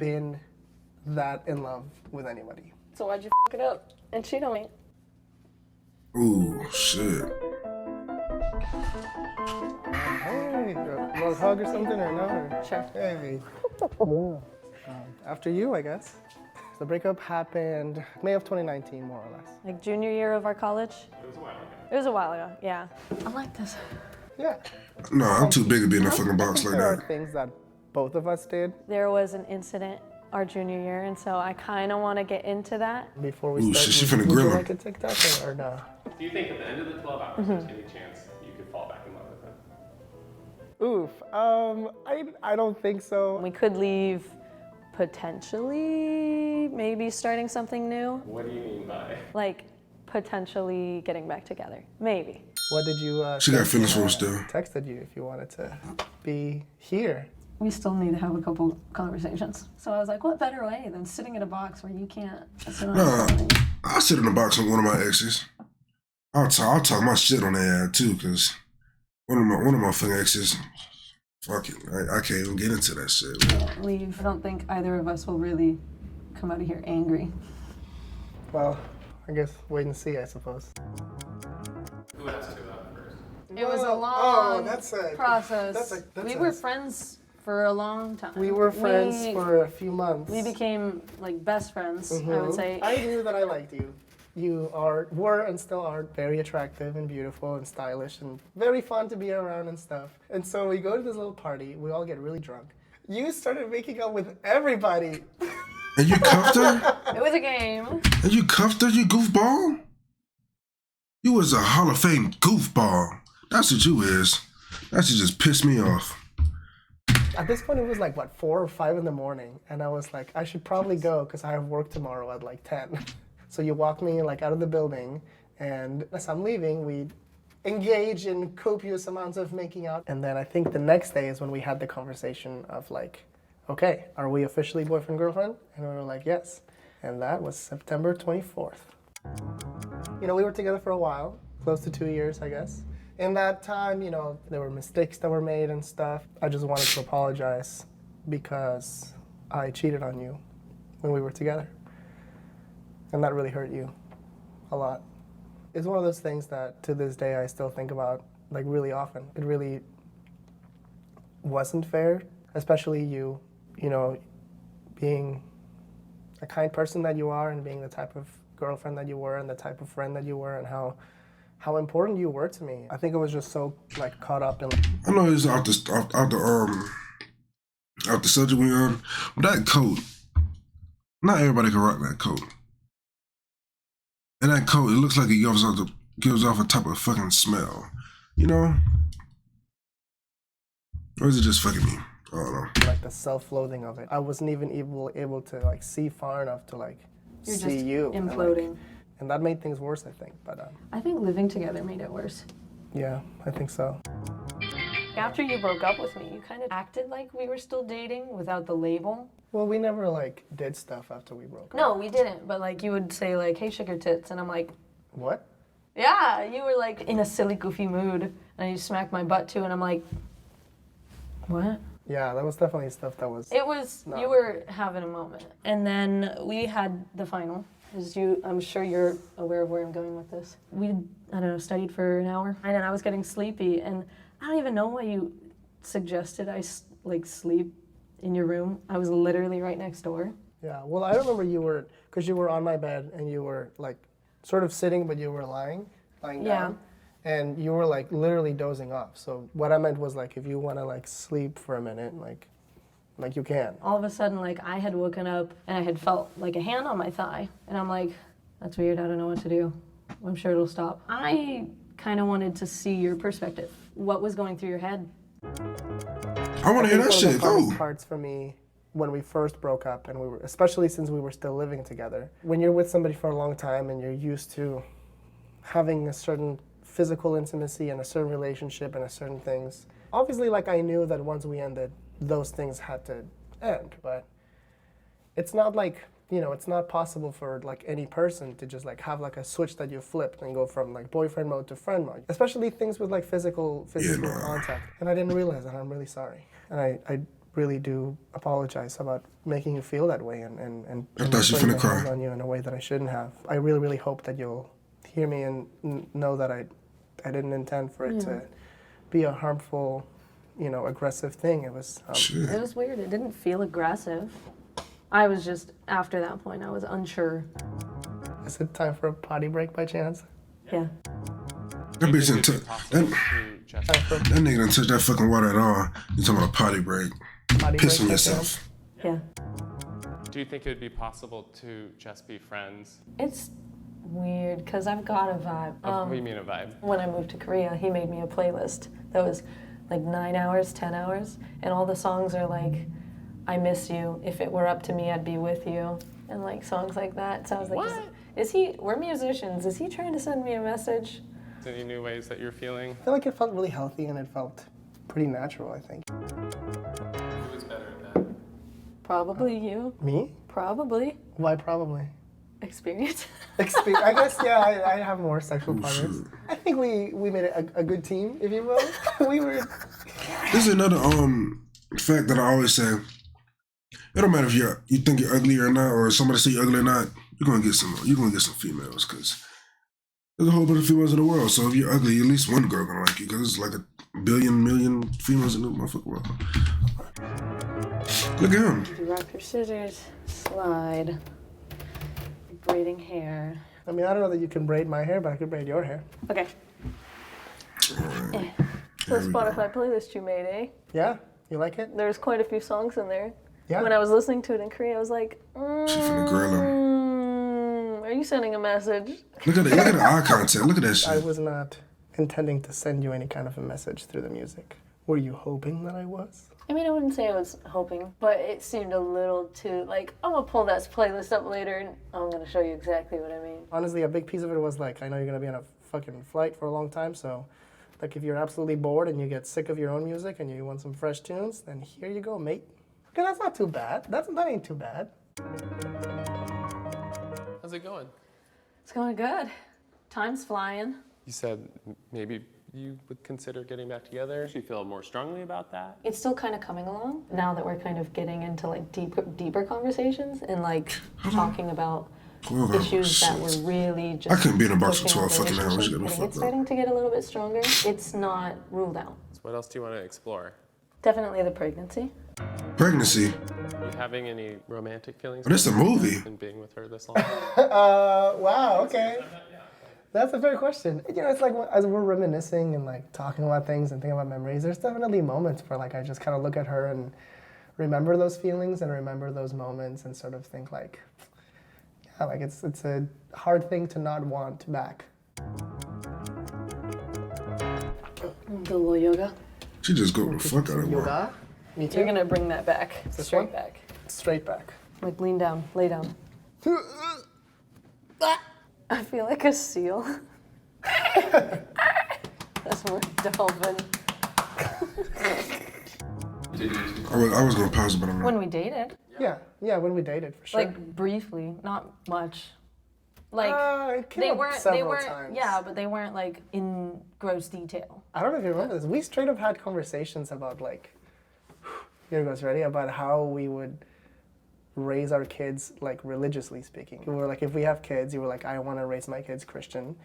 been that in love with anybody. So why'd you f it up and cheat on me? Ooh, shit. Hey, you want a hug or something or no? Or? Sure. Hey. After you, I guess. The breakup happened May of 2019, more or less. Like junior year of our college? It was a while ago, yeah. I like this. Yeah. No, I'm too big to be in a fucking box like There are that. things that both of us did There was an incident our junior year, and so I kind of want to get into that. before we Ooh, start. shit, she finna would you grill him. like a TikTok or no? Do you think at the end of the 12 hours there's any chance you could fall back in love with him? Oof. I don't think so. We could leave potentially maybe starting something new, What do you mean by? like potentially getting back together, maybe. What did you? She got text feelings for when him I still. Texted you if you wanted to be here. We still need to have a couple conversations. So I was like, what better way than sitting in a box where you can't sit on Nah, anything? I'll sit in the box with one of my exes. I'll talk my shit on their ass too, cause one of my fucking exes, fuck it, I can't even get into that shit. Leave. I don't think either of us will really come out of here angry. Well, I guess wait and see, I suppose. Who has to first? It was a Well, long that's a- process. that's we a- were friends for a long time. We were friends We- for a few months. We became like best friends, I would say. I knew that I liked you. You were and still are very attractive and beautiful and stylish and very fun to be around and stuff. And so we go to this little party, we all get really drunk. You started making up with everybody. And you cuffed her? It was a game. And you cuffed her, you goofball? You was a Hall of Fame goofball. That's what you is. That shit just pissed me off. At this point, it was like, what, 4 or 5 in the morning. And I was like, I should probably go because I have work tomorrow at like 10. So you walk me like out of the building. And as I'm leaving, we engage in copious amounts of making out. And then I think the next day is when we had the conversation of like, okay, are we officially boyfriend, girlfriend? And we were like, yes. And that was September 24th. You know, we were together for a while, close to 2 years, I guess. In that time, you know, there were mistakes that were made and stuff. I just wanted to apologize because I cheated on you when we were together. And that really hurt you a lot. It's one of those things that to this day I still think about like really often. It really wasn't fair, especially you know, being a kind person that you are and being the type of girlfriend that you were and the type of friend that you were and how important you were to me. I think I was just so like caught up in. I know it's out the subject we on, but that coat, not everybody can rock that coat. And that coat, it looks like it gives off a type of fucking smell, you know? Or is it just fucking me? I don't know. Like the self-loathing of it. I wasn't even able to like see far enough to like You're see just you. imploding. And that made things worse, I think. But I think living together made it worse. yeah, I think so. After you broke up with me, you kind of acted like we were still dating without the label. Well, we never like did stuff after we broke up. No, we didn't. But like you would say like, "Hey, sugar tits," and I'm like, What? "Yeah." You were like in a silly, goofy mood, and you smacked my butt too, and I'm like, "What?" Yeah, that was definitely stuff that was. It was No. you were having a moment, and then we had the final. As I'm sure you're aware of where I'm going with this. We, I don't know, studied for an hour, and then I was getting sleepy, and I don't even know why you suggested I like sleep in your room. I was literally right next door. Yeah, well, I remember because you were on my bed and you were like sort of sitting, but you were lying down. And you were like literally dozing off. So what I meant was like if you want to like sleep for a minute, like you can. All of a sudden, like I had woken up and I had felt like a hand on my thigh, and I'm like, that's weird. I don't know what to do. I'm sure it'll stop. I kind of wanted to see your perspective. What was going through your head? I want to hear that One of the shit. hardest Go. parts for me when we first broke up, and especially since we were still living together. When you're with somebody for a long time and you're used to having a certain physical intimacy and a certain relationship and a certain things. Obviously, like I knew that once we ended, those things had to end, but it's not like, you know, it's not possible for like any person to just like have like a switch that you flipped and go from like boyfriend mode to friend mode, especially things with like physical Yeah, no. contact. And I didn't realize that. I'm really sorry. And I really do apologize about making you feel that way and I thought she putting finna my hands cry. on you in a way that I shouldn't have. I really, really hope that you'll hear me and know that I didn't intend for it to be a harmful, aggressive thing. It was. Shit. It was weird. It didn't feel aggressive. I was just, after that point, I was unsure. Is it time for a potty break by chance? Yeah. That bitch didn't touch that, Just that nigga didn't touch that fucking water at all. You talking about a potty break? Potty Pissing break by yourself. Yeah. do you think it would be possible to just be friends? It's weird because I've got a vibe. What do you mean a vibe? When I moved to Korea, he made me a playlist that was like 9 hours, 10 hours, and all the songs are like, I miss you, if it were up to me, I'd be with you, and like songs like that. So I was like, What? we're musicians, is he trying to send me a message? Any new ways that you're feeling? I feel like it felt really healthy and it felt pretty natural, I think. Who was better at that? Probably you. Me? Probably. Why probably? Experience. I guess, yeah, I have more sexual partners. I think we made a good team, if you will. We were... This is another fact that I always say. It don't matter if you think you're ugly or not, or somebody say you're ugly or not. You're gonna get some females, cause there's a whole bunch of females in the world. So if you're ugly, at least one girl gonna like you, cause it's like a million females in the motherfucking world. Look at him. Rock, paper, scissors, slide, braiding hair. I mean, I don't know that you can braid my hair, but I could braid your hair. Okay. Alright. The There we go. Spotify playlist you made, eh? Yeah? You like it? There's quite a few songs in there. Yeah. When I was listening to it in Korea, I was like, She finna grill him. are you sending a message? Look at the eye contact. Look at that I shit. was not intending to send you any kind of a message through the music. Were you hoping that I was? I mean, I wouldn't say I was hoping, but it seemed a little too, like, I'm gonna pull that playlist up later and I'm gonna show you exactly what I mean. Honestly, a big piece of it was like, I know you're gonna be on a fucking flight for a long time, so like if you're absolutely bored and you get sick of your own music and you want some fresh tunes, then here you go, mate. Okay, that's not too bad. That ain't too bad. How's it going? It's going good. Time's flying. You said maybe you would consider getting back together. Do you feel more strongly about that? It's still kind of coming along now that we're kind of getting into like deeper conversations and like talking about 12 issues that hours. were really just. I couldn't be in a box for pushing 12 our fucking hours. relationship. You got me I think fucked it's up. starting to get a little bit stronger. It's not ruled out. So what else do you want to explore? Definitely the pregnancy. Pregnancy. Are you having any romantic feelings? Oh, that's a movie. And being with her this long? Wow, okay. That's a fair question. It's like as we're reminiscing and like talking about things and thinking about memories, there's definitely moments where like I just kind of look at her and remember those feelings and remember those moments and sort of think like, yeah, like it's a hard thing to not want back. The little yoga. She just go the fuck out of work. Yoga? Me too. You're gonna bring that back. This Straight one? back. Straight back. Like lean down, lay down. I feel like a seal. That's more dolphin. I was gonna pause it, but I'm not. When we dated, Yeah, when we dated for sure. like briefly, not much. Like it came they up weren't. They several weren't. times. Yeah, but they weren't like in gross detail. I don't know if you remember this. We straight up had conversations about like, here goes, ready? About how we would raise our kids, like religiously speaking. We were like, if we have kids, you were like, I want to raise my kids Christian.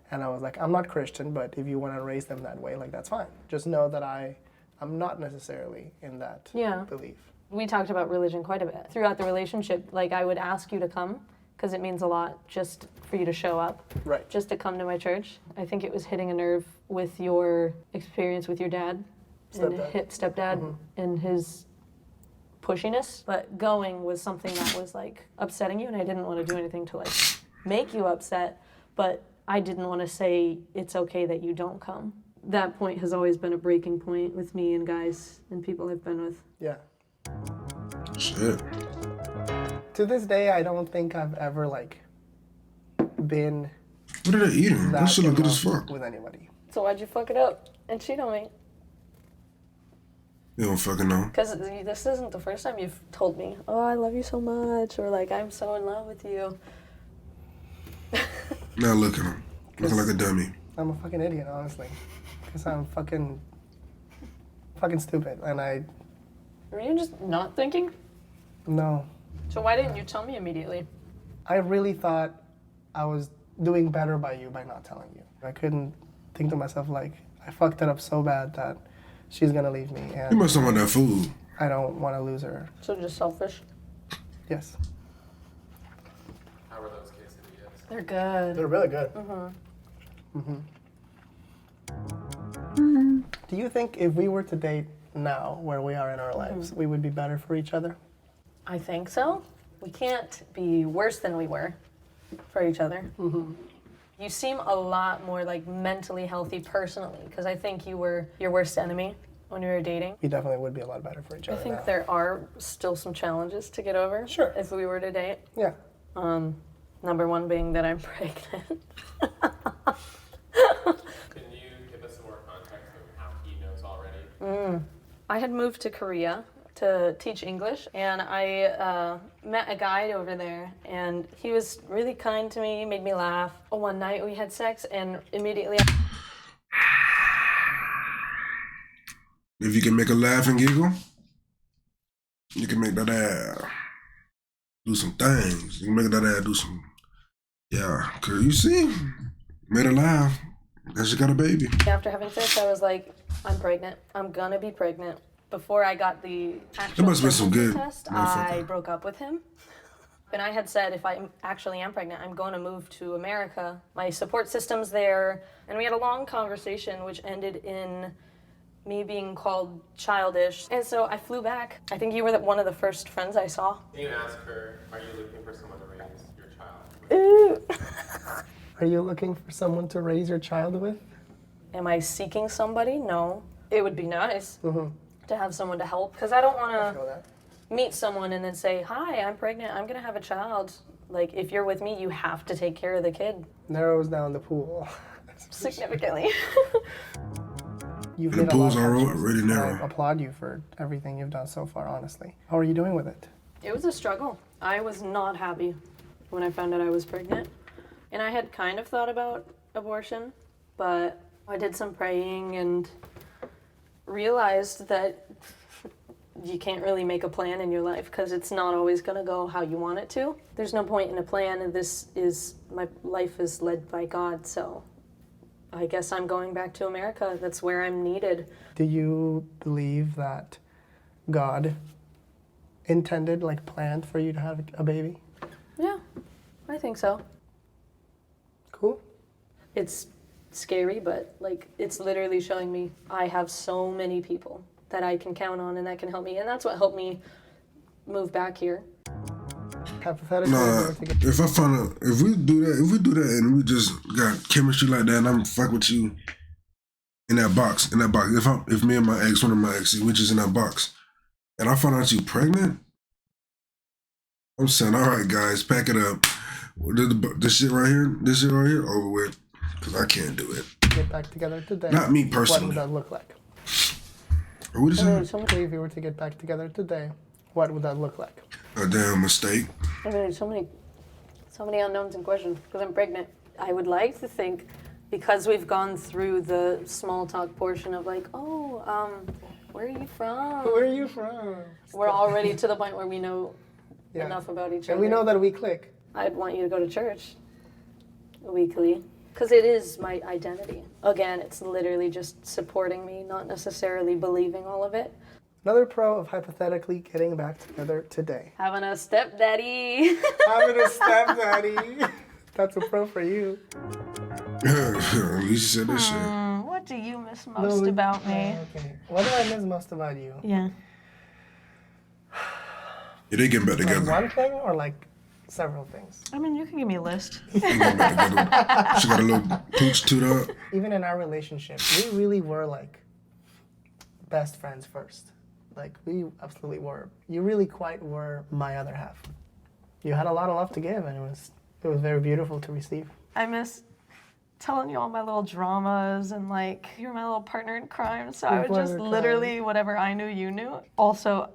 And I was like, I'm not Christian, but if you want to raise them that way, like that's fine. Just know that I'm not necessarily in that Yeah. belief. We talked about religion quite a bit throughout the relationship. Like I would ask you to come because it means a lot just for you to show up. Right. Just to come to my church. I think it was hitting a nerve with your experience with your dad and Stepdad. stepdad and his pushiness. But going was something that was like upsetting you, and I didn't want to do anything to like make you upset, but I didn't want to say it's okay that you don't come. That point has always been a breaking point with me and guys and people I've been with. Yeah. Shit. To this day, I don't think I've ever like been What are they eating? That that shit look good as involved fuck. with anybody. So why'd you fuck it up and cheat on me? You don't fucking know. Because this isn't the first time you've told me, oh, I love you so much, or like, I'm so in love with you. Now look at him. Looking like a dummy. I'm a fucking idiot, honestly. Because I'm fucking stupid. And I Were you just not thinking? No. So why didn't you tell me immediately? I really thought I was doing better by you by not telling you. I couldn't think to myself, like, I fucked it up so bad that she's gonna leave me, You and must have want that food. I don't want to lose her. So just selfish? Yes. How were those quesadillas? They're good. They're really good. Do you think if we were to date now, where we are in our lives, we would be better for each other? I think so. We can't be worse than we were for each other. You seem a lot more like mentally healthy personally, because I think you were your worst enemy when we were dating. We definitely would be a lot better for each I other think now. there are still some challenges to get over. Sure. If we were to date. Yeah. Number one being that I'm pregnant. Can you give us some more context of how he knows already? I had moved to Korea to teach English, and I met a guy over there, and he was really kind to me, made me laugh. One night we had sex, and immediately If you can make her laugh and giggle, you can make that ass do some things. You can make that ass do some, yeah. Cause you see, made her laugh, and she got a baby. after having sex, I was like, I'm pregnant. I'm gonna be pregnant. Before I got the actual must have been some pregnancy good test, I motherfucker. broke up with him. And I had said if I actually am pregnant, I'm going to move to America. My support system's there. And we had a long conversation, which ended in me being called childish. And so I flew back. I think you were one of the first friends I saw. Can you ask her, are you looking for someone to raise your child? Are you looking for someone to raise your child with? Am I seeking somebody? No. It would be nice to have someone to help, because I don't want I to feel that. meet someone and then say, hi, I'm pregnant, I'm gonna have a child. Like, if you're with me, you have to take care of the kid Narrows down the pool. significantly. You've The made a lot pools of are hard choices, really and narrow. I applaud you for everything you've done so far, honestly. How are you doing with it? It was a struggle. I was not happy when I found out I was pregnant. And I had kind of thought about abortion, but I did some praying and realized that you can't really make a plan in your life because it's not always going to go how you want it to. There's no point in a plan, and my life is led by God, so I guess I'm going back to America. That's where I'm needed. Do you believe that God intended, like planned for you to have a baby? Yeah, I think so. Cool. It's scary, but like it's literally showing me I have so many people that I can count on and that can help me, and that's what helped me move back here. Hypothetically, Nah, if we do that and we just got chemistry like that and I'm fuck with you in that box. If me and my ex, one of my exes, we just in that box, and I find out you pregnant, I'm saying, all right, guys, pack it up. This shit right here, over with, because I can't do it. get back together today, Not me what personally. would that look like? What is it? If you were to get back together today, what would that look like? A damn mistake. I mean, so many unknowns and questions because I'm pregnant. I would like to think, because we've gone through the small talk portion of like, where are you from? Where are you from? We're already to the point where we know Yeah. enough about each other. And we know that we click. I'd want you to go to church weekly because it is my identity. Again, it's literally just supporting me, not necessarily believing all of it. Another pro of hypothetically getting back together today. Having a stepdaddy. Having a stepdaddy. That's a pro for you. At least you said this shit. What do you miss most about me? Okay. What do I miss most about you? Yeah. Yeah, they getting back Like together. one thing or like several things? I mean, you can give me a list. They getting back together. She got a little pooch toot up. Even in our relationship, we really were like best friends first. Like we absolutely were. You really quite were my other half. You had a lot of love to give, and it was very beautiful to receive. I miss telling you all my little dramas and like you're my little partner in crime. So I would partner just in crime. literally whatever I knew, you knew. Also,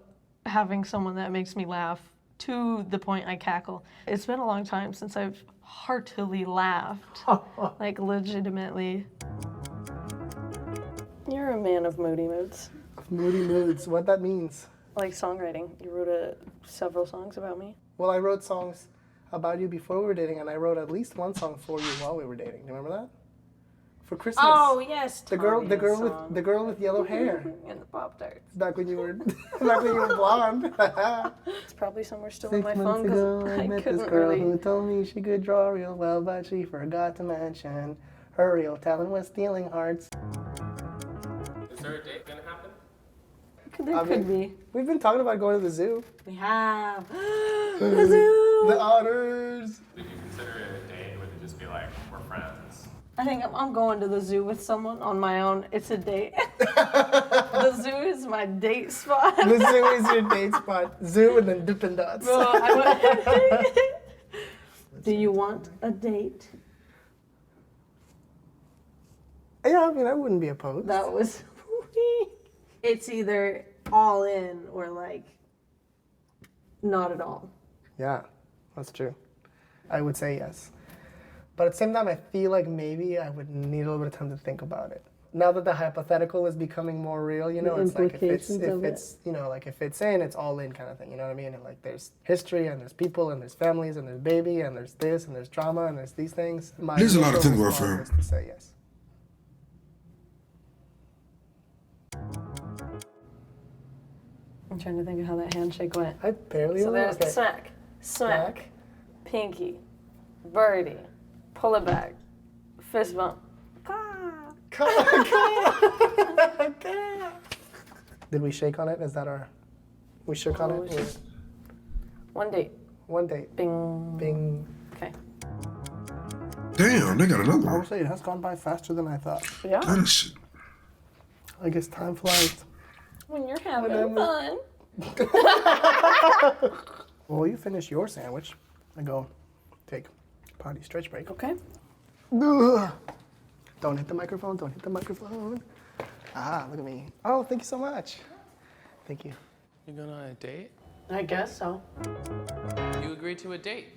having someone that makes me laugh to the point I cackle. It's been a long time since I've heartily laughed, like legitimately. You're a man of moody moods. Moody moods. What that means? Like songwriting. You wrote several songs about me. Well, I wrote songs about you before we were dating, and I wrote at least one song for you while we were dating. Do you remember that? For Christmas. Oh yes, the girl with yellow hair. And the Pop-Tarts. Back when you were blonde. It's probably somewhere still 6 in my phone months ago, because I I met this couldn't girl really. who told me she could draw real well, but she forgot to mention her real talent was stealing hearts. Is there a date gonna happen? There could be. We've been talking about going to the zoo. We have the zoo. The otters. Would you consider it a date, or would it just be like, we're friends? I think I'm going to the zoo with someone on my own. It's a date. The zoo is my date spot. The zoo is your date spot. Zoo and then Dippin' Dots. Bro, do you want a date? Yeah, I mean, I wouldn't be opposed. That was. It's either all in or like not at all. Yeah, that's true. I would say yes. But at the same time, I feel like maybe I would need a little bit of time to think about it. Now that the hypothetical is becoming more real, you know, The it's like if it's implications you know, like if it's in, it's all in kind of thing. You know what I mean? And like there's history and there's people and there's families and there's baby and there's this and there's drama and there's these things. My There's a lot to initial think about for response him. was to say yes. I'm trying to think of how that handshake went. I barely So there's okay. smack, smack, pinky, birdie, pull it back, fist bump. Did we shake on it? Is that our? We shook on Oh, it. we shook. One date. One date. Bing. Bing. Okay. Damn, they got another I one. would say it has gone by faster than I thought. Yeah. That is shit. I guess time flies. When you're having Whenever. fun. Well, you finish your sandwich. I go take potty stretch break. Okay. Ugh. Don't hit the microphone. Don't hit the microphone. Ah, look at me. Oh, thank you so much. Thank you. You going on a date? I guess so. You agreed to a date.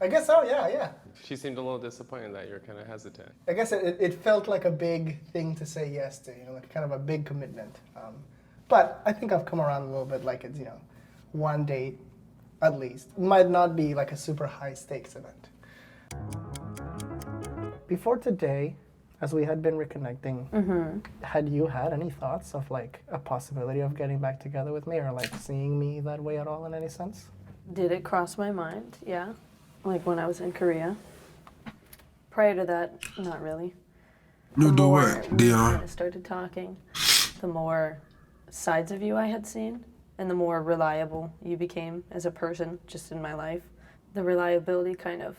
I guess so, yeah. She seemed a little disappointed that you're kind of hesitant. I guess it felt like a big thing to say yes to, you know, like kind of a big commitment. But I think I've come around a little bit, like it's, you know, one date at least. Might not be like a super high stakes event. Before today, as we had been reconnecting, had you had any thoughts of like a possibility of getting back together with me or like seeing me that way at all in any sense? Did it cross my mind? Yeah. Like when I was in Korea. Prior to that, not really. You The do more what, we Dion? kinda started talking, the more sides of you I had seen, and the more reliable you became as a person just in my life. The reliability kind of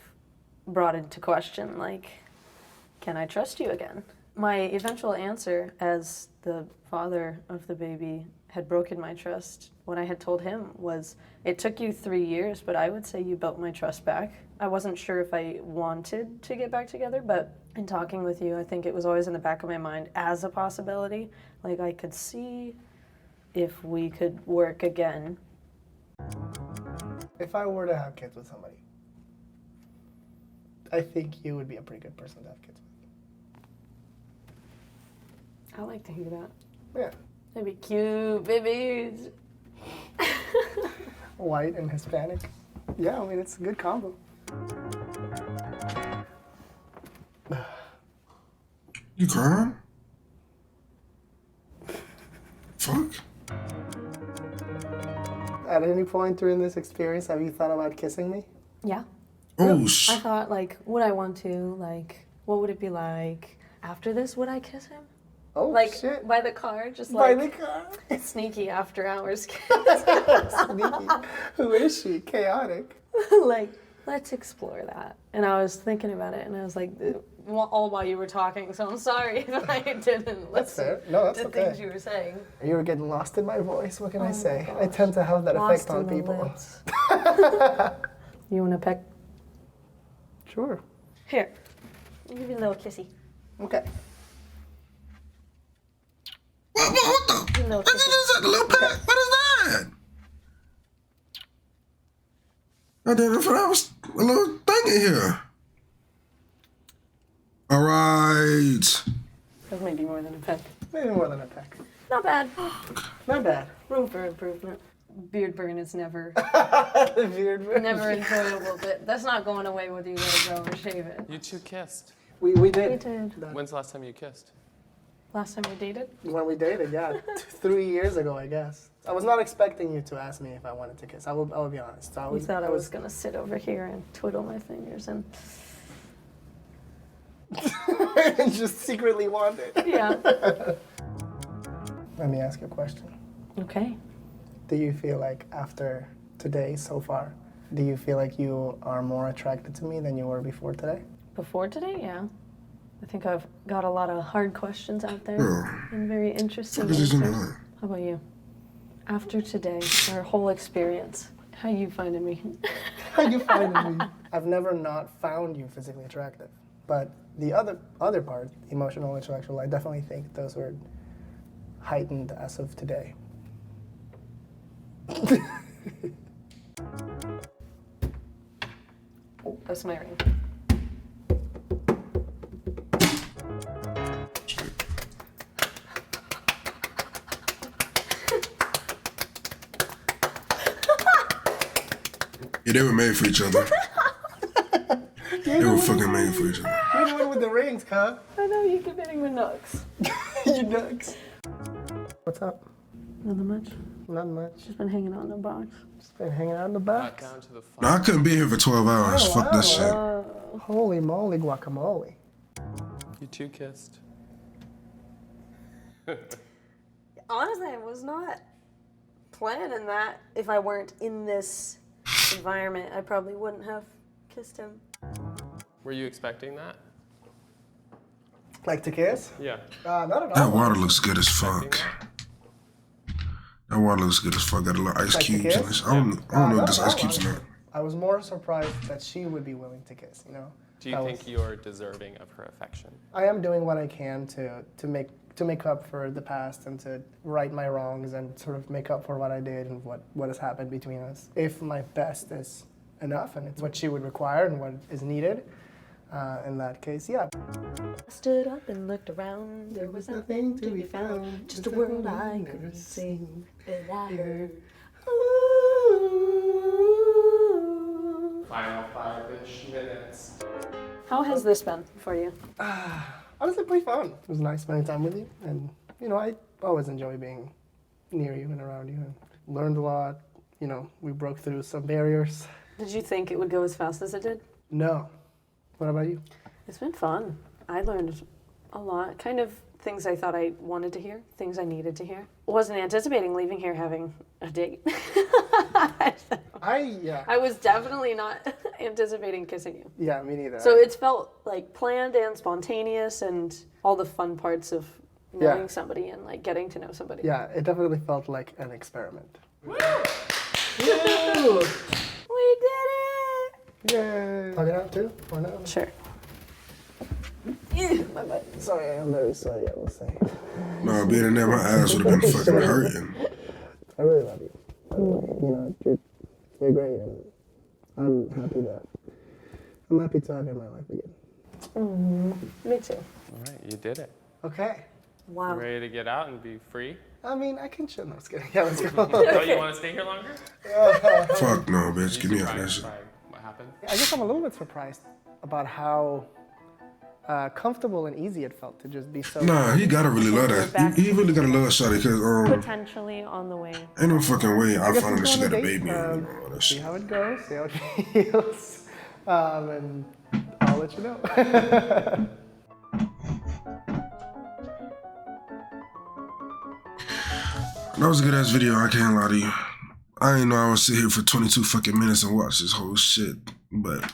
brought into question, like, can I trust you again? My eventual answer as the father of the baby had broken my trust. What I had told him was, it took you 3 years, but I would say you built my trust back. I wasn't sure if I wanted to get back together, but in talking with you, I think it was always in the back of my mind as a possibility. Like I could see if we could work again. If I were to have kids with somebody, I think you would be a pretty good person to have kids I like to hear that. with. Yeah. They'd be cute babies. White and Hispanic. Yeah, I mean, it's a good combo. You crying? Fuck. At any point during this experience, have you thought about kissing me? Yeah. Oh, I thought, like, would I want to? Like, what would it be like? After this, would I kiss him? Oh, Like, shit. by the car? Just By like, the car. sneaky after hours kiss. Sneaky. Who is she? Chaotic. Like, let's explore that. And I was thinking about it, and I was like, all while you were talking, so I'm sorry if I didn't That's listen fair. No, that's to okay. things you were saying. You were getting lost in my voice. What can I my say? gosh. I tend to have that effect Lost on in the people. lips. You want to peck? Sure. Here. I'll give you a little kissy. Okay. What the? Give you a little What is kissy. that? A little pet? What is that? I didn't know that was a little thing in here. All right. That might be more than a peck. Maybe more than a peck. Not bad. Not bad. Room for improvement. beard burn is never, The beard burn. never enjoyable, but that's not going away whether you let it grow or shave it. You two kissed. We We did. did. When's the last time you kissed? Last time we dated? When we dated, yeah. 3 years ago, I guess. I was not expecting you to ask me if I wanted to kiss. I will be honest. You thought I was gonna sit over here and twiddle my fingers and. and just secretly wanted. Yeah. Let me ask you a question. Okay. Do you feel like after today so far, do you feel like you are more attracted to me than you were before today? Before today, yeah. I think I've got a lot of hard questions out there Yeah. and very interesting Fuck is this in answers. my life? How about you? After today, our whole experience, how you finding me? How you finding me? I've never not found you physically attractive. But the other part, emotional, intellectual, I definitely think those were heightened as of today. Oh, that's my ring. Yeah, they were made for each other. They were fucking made for each other. You're the one with the rings, huh? I know you keep hitting my nuts. You nuts. What's up? Nothing much. Not much. Just been hanging out in the box. Just been hanging out in the Got box. down to the No, I couldn't be here for 12 hours. Oh, Fuck that shit. Holy moly guacamole. You two kissed. Honestly, I was not planning that. If I weren't in this environment, I probably wouldn't have kissed him. Were you expecting that? Like to kiss? Yeah. Not at all. That water looks good as Expecting fuck. that? That water looks good as fuck. Got a little ice Like to cubes in kiss? it. I don't know not if there's at ice all, cubes in it. honestly. I was more surprised that she would be willing to kiss, you know? Do you That think was- you're deserving of her affection? I am doing what I can to make up for the past and to right my wrongs and sort of make up for what I did and what has happened between us. If my best is enough and it's what she would require and what is needed, in that case, yeah. I stood up and looked around. There was nothing to be found. Just a world I couldn't see. And I heard. Ooh. Final 5-ish minutes. How has this been for you? Honestly, pretty fun. It was nice spending time with you, and you know, I always enjoy being near you and around you, and learned a lot. You know, we broke through some barriers. Did you think it would go as fast as it did? No. What about you? It's been fun. I learned a lot. Kind of things I thought I wanted to hear, things I needed to hear. Wasn't anticipating leaving here having a date. I was definitely not anticipating kissing you. Yeah, me neither. So it's felt like planned and spontaneous and all the fun parts of knowing Yeah. somebody and like getting to know somebody. Yeah, it definitely felt like an experiment. We did it! Yay! Plug it out too, or no? Sure. My butt. Sorry, I'm very sorry, I will say. No, being in there, my ass would have been fucking hurting. I really love you. You know, you're great, and I'm happy to have you in my life again. Me too. All right, you did it. Okay. Wow. You ready to get out and be free? I mean, I can chill. No, I was kidding. Yeah, let's go. Don't you want to stay here longer? Fuck no, bitch. Get me out of that Surprised shit. by what happened? I guess I'm a little bit surprised about how comfortable and easy it felt to just be so. Nah, he gotta really love that. He really gotta love Shawty because Potentially on the way. ain't no fucking way I guess found out let's she go on got a a date. baby and all that See shit. how it goes, see how it feels, and I'll let you know. That was a good ass video, I can't lie to you. I didn't know I would sit here for 22 fucking minutes and watch this whole shit, but